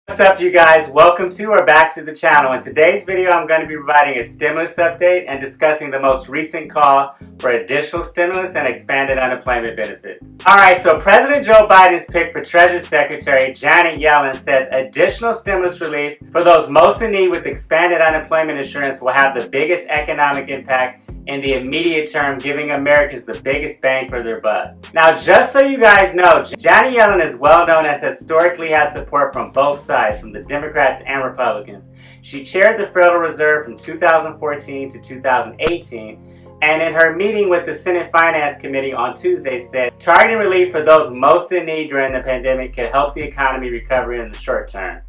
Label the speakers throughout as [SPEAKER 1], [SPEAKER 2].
[SPEAKER 1] What's up, you guys? Welcome to or back to the channel. In today's video, I'm going to be providing a stimulus update and discussing the most recent call for additional stimulus and expanded unemployment benefits. Alright, so President Joe Biden's pick for Treasury Secretary Janet Yellen says additional stimulus relief for those most in need with expanded unemployment insurance will have the biggest economic impact in the immediate term, giving Americans the biggest bang for their buck. Now, just so you guys know, Janet Yellen is well known as historically had support from both sides, from the Democrats and Republicans. She chaired the Federal Reserve from 2014 to 2018, and in her meeting with the Senate Finance Committee on Tuesday said, targeting relief for those most in need during the pandemic could help the economy recover in the short term.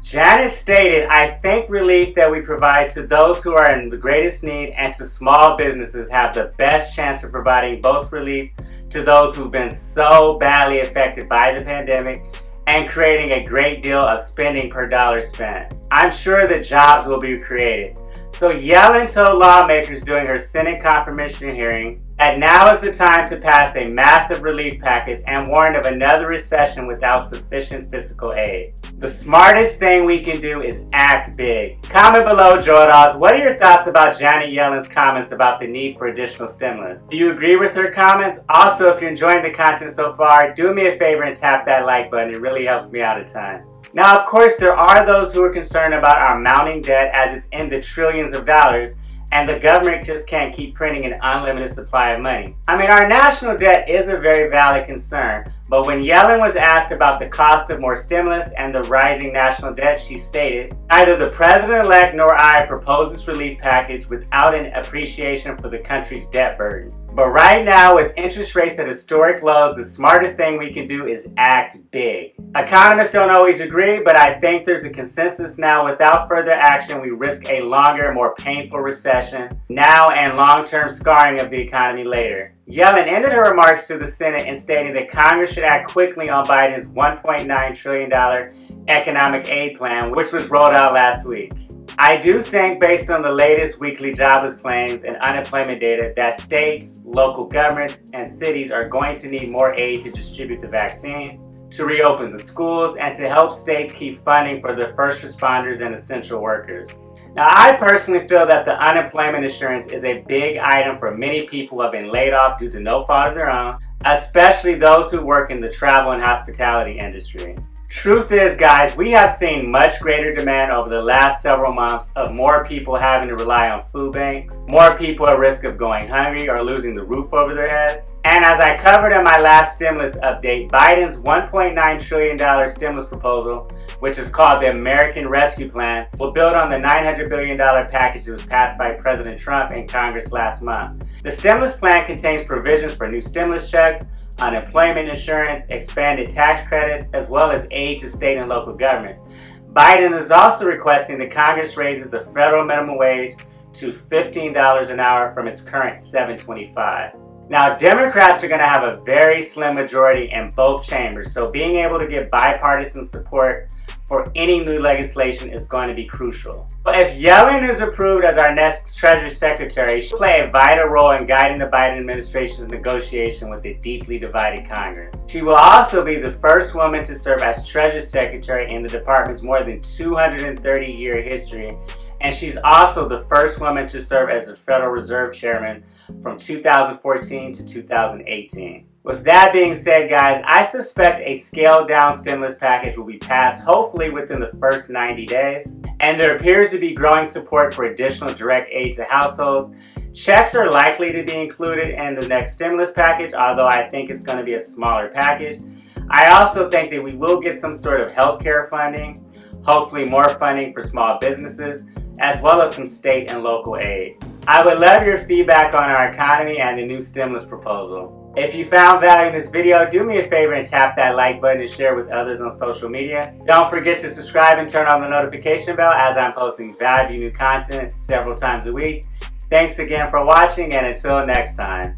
[SPEAKER 1] Janet stated, "I think relief that we provide to those who are in the greatest need and to small businesses have the best chance of providing both relief to those who've been so badly affected by the pandemic and creating a great deal of spending per dollar spent. I'm sure that jobs will be created." So Yellen told lawmakers during her Senate confirmation hearing that now is the time to pass a massive relief package and warned of another recession without sufficient fiscal aid. The smartest thing we can do is act big. Comment below, Joe. What are your thoughts about Janet Yellen's comments about the need for additional stimulus? Do you agree with her comments? Also, if you're enjoying the content so far, do me a favor and tap that like button. It really helps me out a ton. Now, of course, there are those who are concerned about our mounting debt as it's in the trillions of dollars, and the government just can't keep printing an unlimited supply of money. I mean, our national debt is a very valid concern, but when Yellen was asked about the cost of more stimulus and the rising national debt, she stated, "Neither the president-elect nor I propose this relief package without an appreciation for the country's debt burden. But right now, with interest rates at historic lows, the smartest thing we can do is act big." Economists don't always agree, but I think there's a consensus now. Without further action, we risk a longer, more painful recession now and long-term scarring of the economy later. Yellen ended her remarks to the Senate in stating that Congress should act quickly on Biden's $1.9 trillion economic aid plan, which was rolled out last week. I do think, based on the latest weekly jobless claims and unemployment data, that states, local governments, and cities are going to need more aid to distribute the vaccine, to reopen the schools, and to help states keep funding for the first responders and essential workers. Now, I personally feel that the unemployment insurance is a big item for many people who have been laid off due to no fault of their own, especially those who work in the travel and hospitality industry. Truth is, guys, we have seen much greater demand over the last several months of more people having to rely on food banks, more people at risk of going hungry or losing the roof over their heads. And as I covered in my last stimulus update, Biden's $1.9 trillion stimulus proposal, which is called the American Rescue Plan, will build on the $900 billion package that was passed by President Trump in Congress last month. The stimulus plan contains provisions for new stimulus checks, unemployment insurance, expanded tax credits, as well as aid to state and local government. Biden is also requesting that Congress raises the federal minimum wage to $15 an hour from its current $7.25. Now, Democrats are going to have a very slim majority in both chambers, so being able to get bipartisan support for any new legislation is going to be crucial. But if Yellen is approved as our next Treasury Secretary, she'll play a vital role in guiding the Biden administration's negotiation with a deeply divided Congress. She will also be the first woman to serve as Treasury Secretary in the department's more than 230-year history, and she's also the first woman to serve as the Federal Reserve Chairman from 2014 to 2018. With that being said, guys, I suspect a scaled-down stimulus package will be passed hopefully within the first 90 days, and there appears to be growing support for additional direct aid to households. Checks are likely to be included in the next stimulus package, although I think it's going to be a smaller package. I also think that we will get some sort of healthcare funding, hopefully more funding for small businesses, as well as some state and local aid. I would love your feedback on our economy and the new stimulus proposal. If you found value in this video, do me a favor and tap that like button and share with others on social media. Don't forget to subscribe and turn on the notification bell as I'm posting valuable new content several times a week. Thanks again for watching, and until next time.